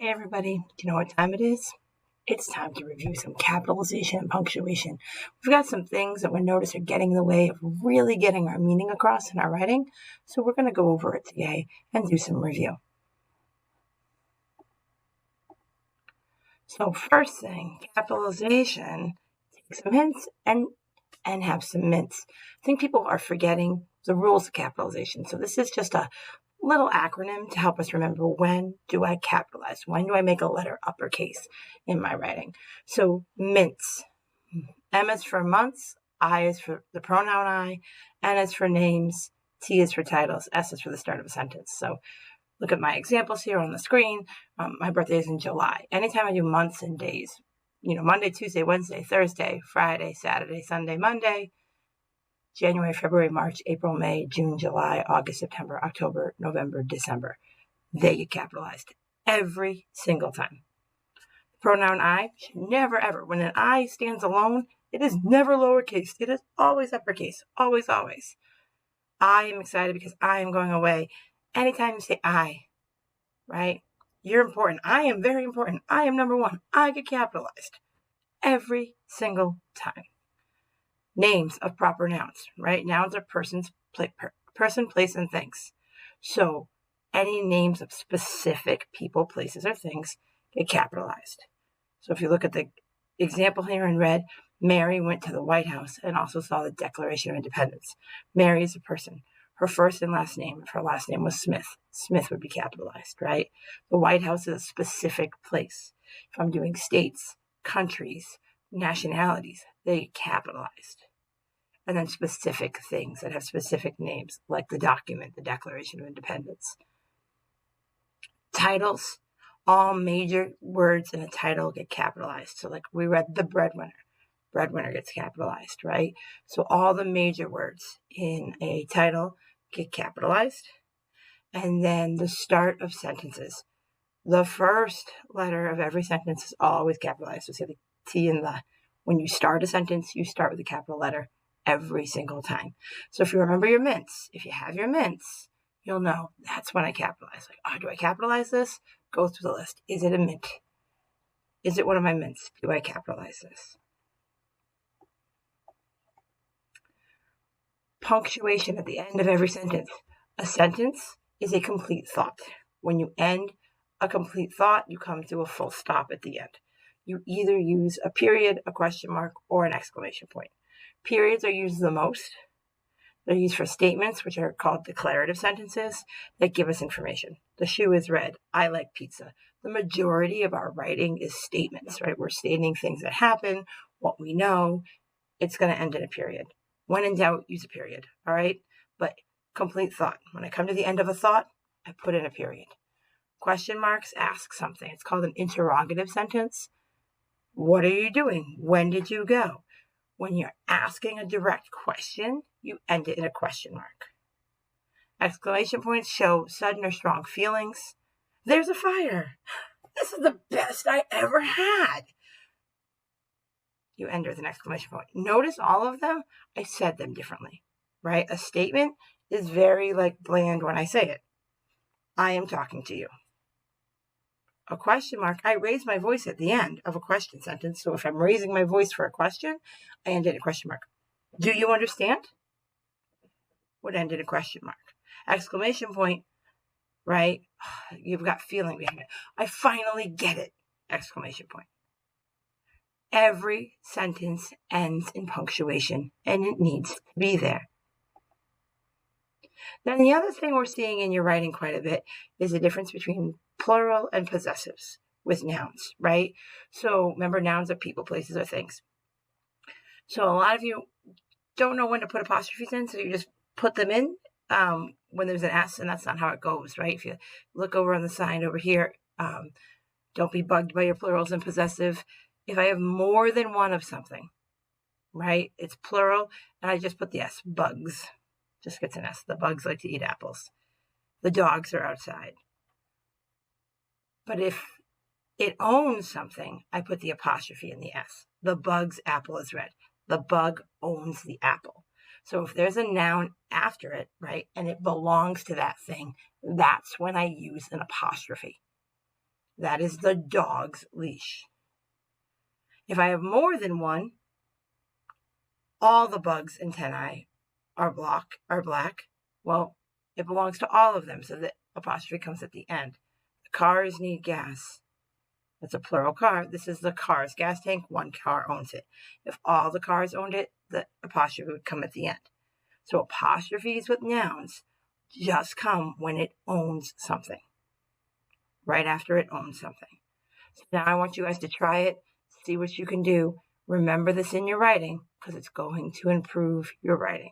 Hey everybody, do you know what time it is? It's time to review some capitalization and punctuation. We've got some things that we notice are getting in the way of really getting our meaning across in our writing, so we're going to go over it today and do some review. So first thing, capitalization, take some hints and have some mints. I think people are forgetting the rules of capitalization. So this is just a little acronym to help us remember, when do I capitalize? When do I make a letter uppercase in my writing? So mints. M is for months, I is for the pronoun I, N is for names, T is for titles, S is for the start of a sentence. So look at my examples here on the screen. My birthday is in July. Anytime I do months and days, Monday, Tuesday, Wednesday, Thursday, Friday, Saturday, Sunday, Monday, January, February, March, April, May, June, July, August, September, October, November, December. They get capitalized every single time. Pronoun I should never, ever. When an I stands alone, it is never lowercase. It is always uppercase. Always, always. I am excited because I am going away. Anytime you say I, right? You're important. I am very important. I am number one. I get capitalized every single time. Names of proper nouns, right? Nouns are person, place, and things. So any names of specific people, places, or things get capitalized. So if you look at the example here in red, Mary went to the White House and also saw the Declaration of Independence. Mary is a person. Her first and last name, if her last name was Smith, Smith would be capitalized, right? The White House is a specific place. If I'm doing states, countries, nationalities, they get capitalized. And then specific things that have specific names, like the document, the Declaration of Independence. Titles, all major words in a title get capitalized. So like we read the breadwinner. Breadwinner gets capitalized, right? So all the major words in a title get capitalized. And then the start of sentences. The first letter of every sentence is always capitalized. So say the T and the. When you start a sentence, you start with a capital letter every single time. So if you remember your mints, if you have your mints, you'll know that's when I capitalize. Like, do I capitalize this? Go through the list. Is it a mint? Is it one of my mints? Do I capitalize this? Punctuation at the end of every sentence. A sentence is a complete thought. When you end a complete thought, you come to a full stop at the end. You either use a period, a question mark, or an exclamation point. Periods are used the most. They're used for statements, which are called declarative sentences, that give us information. The shoe is red. I like pizza. The majority of our writing is statements, right? We're stating things that happen, what we know. It's going to end in a period. When in doubt, use a period, all right? But complete thought. When I come to the end of a thought, I put in a period. Question marks ask something. It's called an interrogative sentence. What are you doing? When did you go? When you're asking a direct question, you end it in a question mark. Exclamation points show sudden or strong feelings. There's a fire. This is the best I ever had. You end with an exclamation point. Notice all of them, I said them differently, right? A statement is very bland when I say it. I am talking to you. A question mark, I raise my voice at the end of a question sentence. So if I'm raising my voice for a question, I end in a question mark. Do you understand? Would end in a question mark. Exclamation point, right? You've got feeling behind it. I finally get it! Exclamation point. Every sentence ends in punctuation, and it needs to be there. Then the other thing we're seeing in your writing quite a bit is the difference between plural and possessives with nouns, right? So remember, nouns are people, places, or things. So a lot of you don't know when to put apostrophes in, so you just put them in when there's an S, and that's not how it goes, right? If you look over on the side over here, don't be bugged by your plurals and possessive. If I have more than one of something, right, it's plural, and I just put the S, bugs. Just gets an S. The bugs like to eat apples. The dogs are outside. But if it owns something, I put the apostrophe in the S. The bug's apple is red. The bug owns the apple. So if there's a noun after it, right, and it belongs to that thing, that's when I use an apostrophe. that is the dog's leash. If I have more than one, all the bugs' antennae are black. Well, it belongs to all of them, so the apostrophe comes at the end. The cars need gas. It's a plural car. This is the car's gas tank. One car owns it. If all the cars owned it, the apostrophe would come at the end. So apostrophes with nouns just come when it owns something, right after it owns something. So now I want you guys to try it, see what you can do. Remember this in your writing because it's going to improve your writing.